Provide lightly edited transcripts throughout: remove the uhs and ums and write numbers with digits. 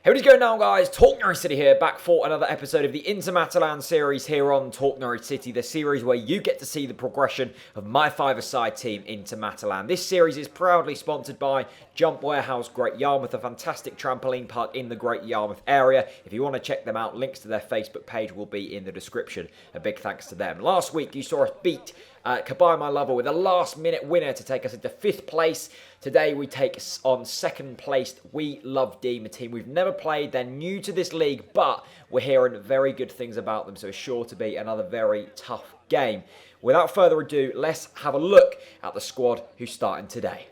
Hey, what is going on, guys? TalkNorwichCity here, back for another episode of the Inter Matalan series here on TalkNorwichCity, the series where you get to see the progression of my five-a-side team, Inter Matalan. This series is proudly sponsored by Jump Warehouse Great Yarmouth, a fantastic trampoline park in the Great Yarmouth area. If you want to check them out, links to their Facebook page will be in the description. A big thanks to them. Last week, you saw us beat Goodbye My Lover with a last-minute winner to take us into 5th place. Today, we take on 2nd placed We Love Dean, a team we've never played. They're new to this league, but we're hearing very good things about them, so it's sure to be another very tough game. Without further ado, let's have a look at the squad who's starting today.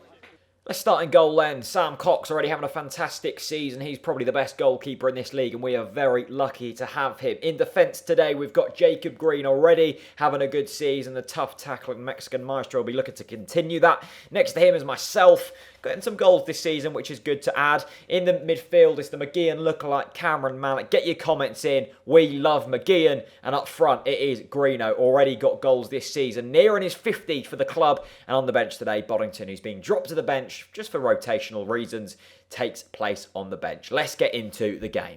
Let's start in goal then. Sam Cox already having a fantastic season. He's probably the best goalkeeper in this league and we are very lucky to have him. In defence today, we've got Jacob Green already having a good season. The tough tackling Mexican maestro will be looking to continue that. Next to him is myself, getting some goals this season, which is good to add. In the midfield is the McGeehan lookalike Cameron Mallet. Get your comments in. We love McGeehan. And up front, it is Greeno. Already got goals this season. Nearing his 50 for the club. And on the bench today, Boddington, who's being dropped to the bench just for rotational reasons, takes place on the bench. Let's get into the game.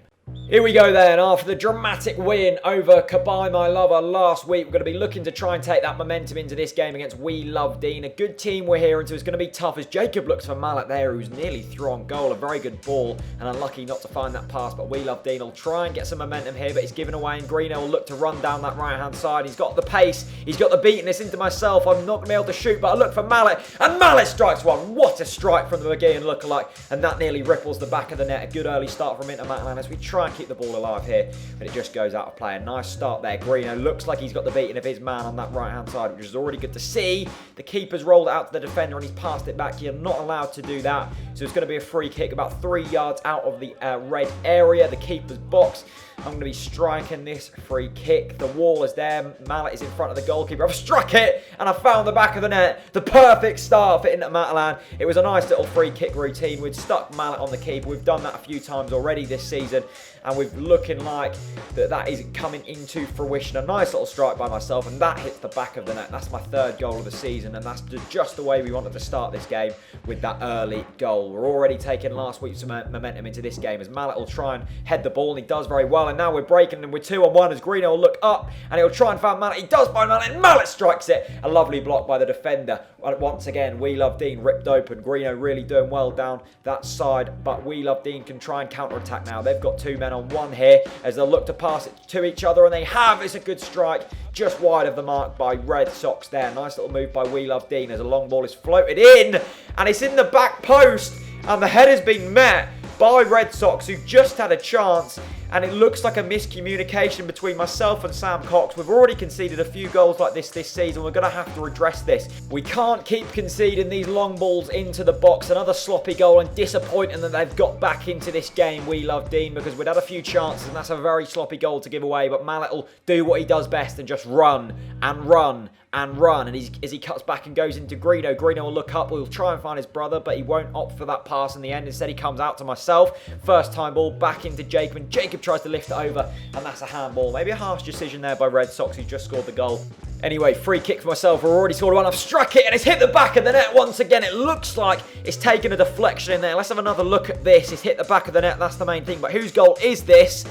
Here we go then, after the dramatic win over Goodbye My Lover last week, we're going to be looking to try and take that momentum into this game against We Love Dean. A good team we're here into. It's going to be tough as Jacob looks for Mallet there, who's nearly through on goal. A very good ball and unlucky not to find that pass, but We Love Dean will try and get some momentum here, but he's given away and Greeno will look to run down that right-hand side. He's got the pace, he's got the beatiness into myself. I'm not going to be able to shoot, but I look for Mallet and Mallet strikes one. What a strike from the McGeehan lookalike, and that nearly ripples the back of the net. A good early start from Inter Matalan as we try and keep the ball alive here, but it just goes out of play. A nice start there. Greeno looks like he's got the beating of his man on that right-hand side, which is already good to see. The keeper's rolled it out to the defender and he's passed it back. You're not allowed to do that. So it's going to be a free kick about 3 yards out of the red area, the keeper's box. I'm going to be striking this free kick. The wall is there. Mallet is in front of the goalkeeper. I've struck it and I found the back of the net. The perfect start for Inter Matalan. It was a nice little free kick routine. We'd stuck Mallet on the keeper. We've done that a few times already this season and we're looking like that is coming into fruition. A nice little strike by myself and that hits the back of the net. That's my 3rd goal of the season and that's just the way we wanted to start this game with that early goal. We're already taking last week's momentum into this game as Mallet will try and head the ball and he does very well. And now we're breaking and we're 2-on-1 as Greeno will look up and he'll try and find Mallet. He does find Mallet and Mallet strikes it. A lovely block by the defender. Once again, We Love Dean ripped open. Greeno really doing well down that side, but We Love Dean can try and counter-attack now. They've got 2 men on 1 here as they'll look to pass it to each other and they have. It's a good strike just wide of the mark by Red Sox there. Nice little move by We Love Dean as a long ball is floated in and it's in the back post and the header's been met by Red Sox, who just had a chance, and it looks like a miscommunication between myself and Sam Cox. We've already conceded a few goals like this season. We're going to have to address this. We can't keep conceding these long balls into the box. Another sloppy goal and disappointing that they've got back into this game, We Love Dean, because we'd had a few chances and that's a very sloppy goal to give away, but Mallet will do what he does best and just run and run and run, and as he cuts back and goes into Greeno, Greeno will look up, we'll try and find his brother, but he won't opt for that pass in the end. Instead he comes out to myself, first time ball back into Jacob, and Jacob tries to lift it over, and that's a handball. Maybe a harsh decision there by Red Sox, who just scored the goal. Anyway, free kick for myself. We've already scored one. I've struck it and it's hit the back of the net once again. It looks like it's taken a deflection in there. Let's have another look at this. It's hit the back of the net. That's the main thing. But whose goal is this?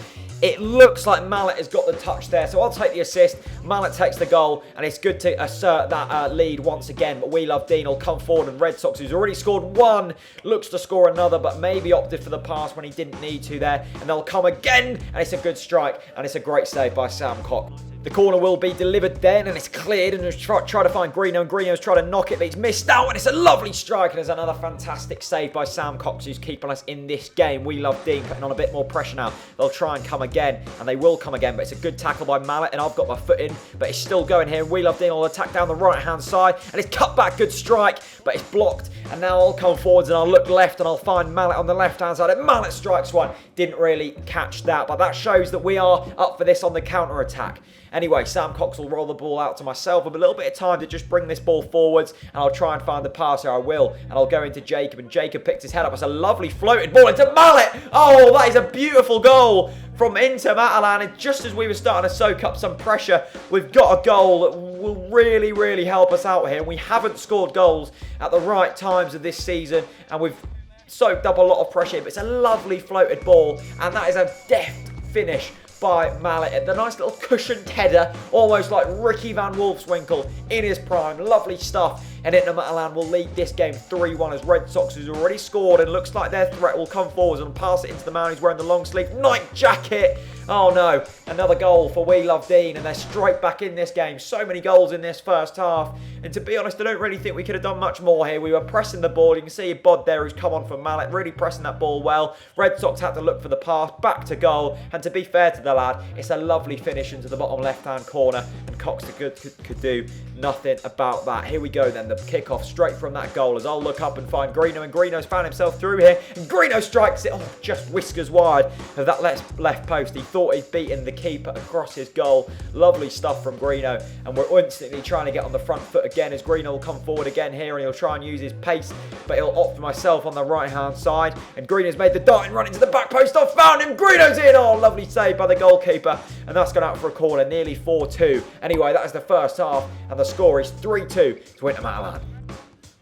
It looks like Mallet has got the touch there, so I'll take the assist. Mallet takes the goal, and it's good to assert that lead once again. But We Love Dean will come forward, and Red Sox, who's already scored 1, looks to score another, but maybe opted for the pass when he didn't need to there. And they'll come again, and it's a good strike, and it's a great save by Sam Cox. The corner will be delivered then, and it's cleared, and he's try to find Greeno, and Greeno's trying to knock it, but he's missed out, and it's a lovely strike, and there's another fantastic save by Sam Cox, who's keeping us in this game. We Love Dean putting on a bit more pressure now. They'll try and come again, and they will come again, but it's a good tackle by Mallet, and I've got my foot in, but it's still going here. We Love Dean will attack down the right-hand side, and it's cut back, good strike, but it's blocked, and now I'll come forwards, and I'll look left, and I'll find Mallet on the left-hand side, and Mallet strikes one. Didn't really catch that, but that shows that we are up for this on the counter-attack. Anyway, Sam Cox will roll the ball out to myself with a little bit of time to just bring this ball forwards, and I'll try and find the passer. I will, and I'll go into Jacob, and Jacob picks his head up. It's a lovely floated ball into Mallet. Oh, that is a beautiful goal from Inter Matalan, and just as we were starting to soak up some pressure, we've got a goal that will really, really help us out here. We haven't scored goals at the right times of this season, and we've soaked up a lot of pressure, but it's a lovely floated ball, and that is a deft finish by Mallet. The nice little cushioned header, almost like Ricky Van Wolfswinkel in his prime. Lovely stuff. And Inter Matalan will lead this game 3-1 as Red Sox has already scored, and looks like their threat will come forwards and pass it into the man who's wearing the long sleeve night jacket. Oh no, another goal for We Love Dean, and they're straight back in this game. So many goals in this first half, and to be honest, I don't really think we could have done much more here. We were pressing the ball. You can see Bod there who's come on from Mallet, really pressing that ball well. Red Sox had to look for the pass back to goal, and to be fair to the lad, it's a lovely finish into the bottom left-hand corner, and Cox could do nothing about that. Here we go then, the kickoff straight from that goal as I'll look up and find Greeno, and Greeno's found himself through here, and Greeno strikes it, just whiskers wide of that left post. He thought he'd beaten the keeper across his goal. Lovely stuff from Greeno, and we're instantly trying to get on the front foot again as Greeno will come forward again here, and he'll try and use his pace, but he'll opt for myself on the right hand side, and Greeno's made the dart and run into the back post. I found him, Greeno's in. Oh, lovely save by the goalkeeper, and that's gone out for a corner, nearly 4-2. Anyway, that is the first half, and the score is 3-2 to Inter Matalan.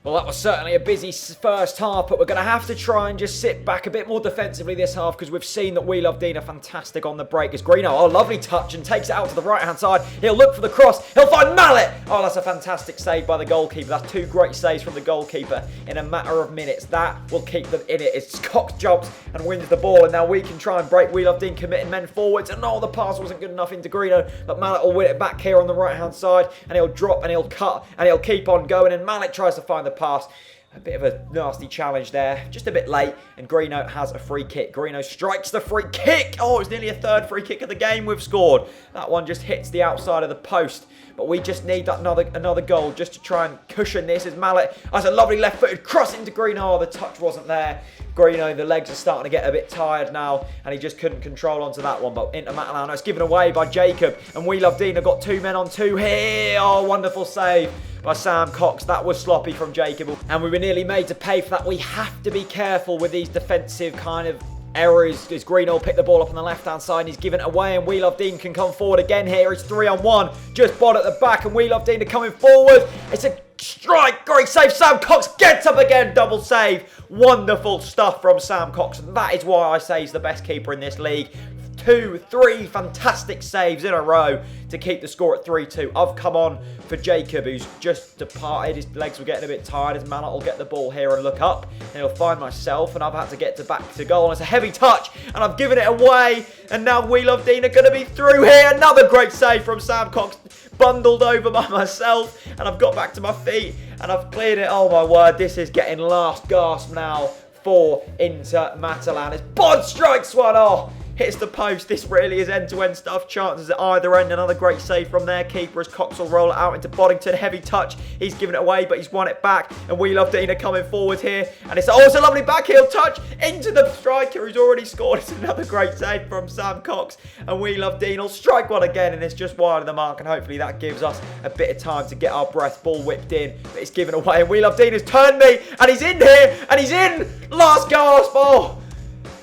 Well, that was certainly a busy first half, but we're going to have to try and just sit back a bit more defensively this half, because we've seen that We Love Dean are fantastic on the break. As Greeno, oh, lovely touch, and takes it out to the right-hand side. He'll look for the cross. He'll find Mallet. Oh, that's a fantastic save by the goalkeeper. That's two great saves from the goalkeeper in a matter of minutes. That will keep them in it. As Cox jumps and wins the ball, and now we can try and break We Love Dean, committing men forwards. And no, the pass wasn't good enough into Greeno, but Mallet will win it back here on the right-hand side, and he'll drop, and he'll cut, and he'll keep on going, and Mallet tries to find the pass. A bit of a nasty challenge there, just a bit late, and Greeno has a free kick. Greeno strikes the free kick. Oh, it's nearly a third free kick of the game we've scored. That one just hits the outside of the post, but we just need that another goal just to try and cushion this. As Mallet has a lovely left-footed cross into Greeno. Oh, the touch wasn't there. Greeno, the legs are starting to get a bit tired now, and he just couldn't control onto that one. But Inter Matalan, it's given away by Jacob, and We Love Dean have got 2 men on 2 here. Oh, wonderful save by Sam Cox. That was sloppy from Jacob, and we were nearly made to pay for that. We have to be careful with these defensive kind of errors, as Greeno will pick the ball up on the left-hand side, and he's given it away, and We Love Dean can come forward again here. It's 3-on-1, just Bod at the back, and We Love Dean are coming forward. It's a strike, great save. Sam Cox gets up again, double save. Wonderful stuff from Sam Cox, and that is why I say he's the best keeper in this league. 2-3 fantastic saves in a row to keep the score at 3-2. I've come on for Jacob, who's just departed. His legs were getting a bit tired. As Mallet will get the ball here and look up, and he'll find myself, and I've had to get back to goal. And it's a heavy touch, and I've given it away, and now We Love Dean are going to be through here. Another great save from Sam Cox, bundled over by myself, and I've got back to my feet, and I've cleared it. Oh my word, this is getting last gasp now for Inter Matalan. As Bod strikes one off. Hits the post. This really is end-to-end stuff. Chances at either end. Another great save from their keeper as Cox will roll it out into Boddington. Heavy touch. He's given it away, but he's won it back. And We Love Dean are coming forward here. And it's a lovely backheel touch into the striker who's already scored. It's another great save from Sam Cox. And We Love Dean will strike one again, and it's just wide of the mark. And hopefully that gives us a bit of time to get our breath. Ball whipped in, but it's given away. And We Love Dean has turned me, and he's in here, and he's in. Last gasp. Oh!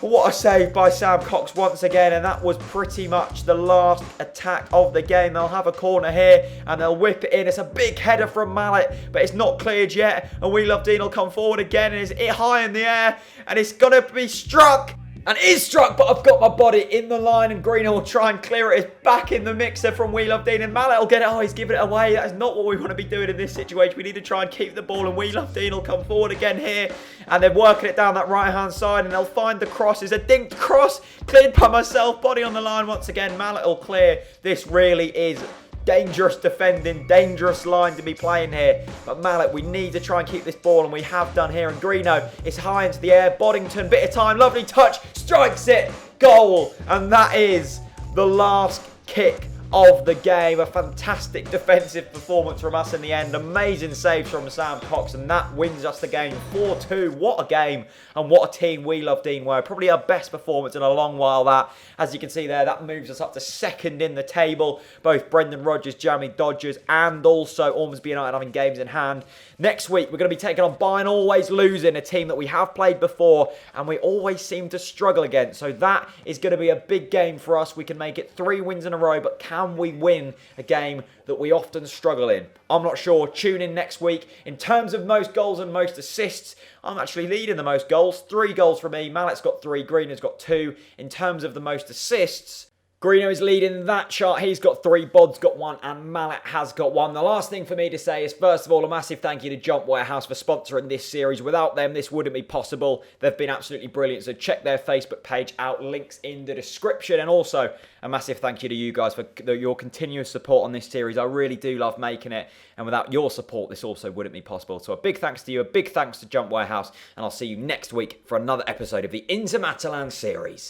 What a save by Sam Cox once again, and that was pretty much the last attack of the game. They'll have a corner here, and they'll whip it in. It's a big header from Mallet, but it's not cleared yet, and We Love Dean will come forward again, and it's high in the air, and it's going to be struck. And it is struck, but I've got my body in the line, and Greeno will try and clear it. It's back in the mixer from We Love Dean, and Mallet will get it. Oh, he's given it away. That is not what we want to be doing in this situation. We need to try and keep the ball, and We Love Dean will come forward again here, and they're working it down that right-hand side, and they'll find the cross. It's a dinked cross, cleared by myself. Body on the line once again. Mallet will clear. This really is dangerous defending, dangerous line to be playing here. But Mallet, we need to try and keep this ball, and we have done here. And Greeno is high into the air. Boddington, bit of time, lovely touch, strikes it, goal. And that is the last kick of the game. A fantastic defensive performance from us in the end. Amazing saves from Sam Cox, and that wins us the game 4-2. What a game, and what a team We Love Dean were. Probably our best performance in a long while, that. As you can see there, that moves us up to second in the table. Both Brendan Rodgers, Jeremy Dodgers, and also Ormsby United having games in hand. Next week, we're going to be taking on Bayern, always losing, a team that we have played before, and we always seem to struggle against. So that is going to be a big game for us. We can make it 3 wins in a row, but can can we win a game that we often struggle in? I'm not sure. Tune in next week. In terms of most goals and most assists, I'm actually leading the most goals. 3 goals for me. Mallet's got 3. Greener's got 2. In terms of the most assists, Greeno is leading that chart. He's got 3, Bod's got 1, and Mallet has got 1. The last thing for me to say is, first of all, a massive thank you to Jump Warehouse for sponsoring this series. Without them, this wouldn't be possible. They've been absolutely brilliant, so check their Facebook page out. Links in the description. And also, a massive thank you to you guys for your continuous support on this series. I really do love making it, and without your support, this also wouldn't be possible. So a big thanks to you, a big thanks to Jump Warehouse, and I'll see you next week for another episode of the Inter Matalan series.